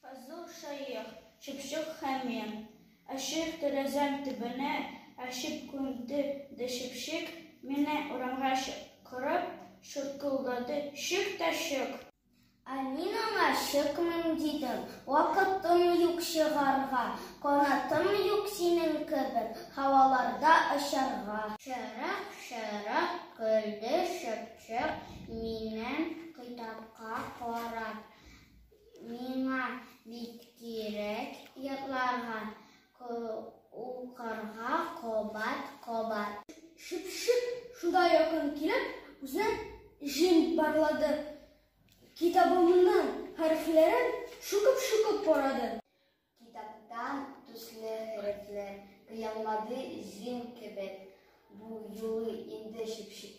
Кызыл шайык, шыпшык һәм мен. Ашык тәрәзәм төбенә, ашып күнде дә шыпшык. Менә урамга чыгарып, шыркылдады, шык та шык. Мин аңа шыкмын дидем, вакытым юк чыгарга, канатым юк синең кебек һаваларда очарга. Шырык, шырык, көлде шыпшык, минем китапка карап. Миңа бит кирәк ятларга, укырга кабат-кабат. Шыпшык шунда якын килеп, үзен җин барлады. Китабымның хәрефләрен шукып карады. Китаптан төсле хәрефләр кыялмады җин кебек. Бу юлы инде шыпшык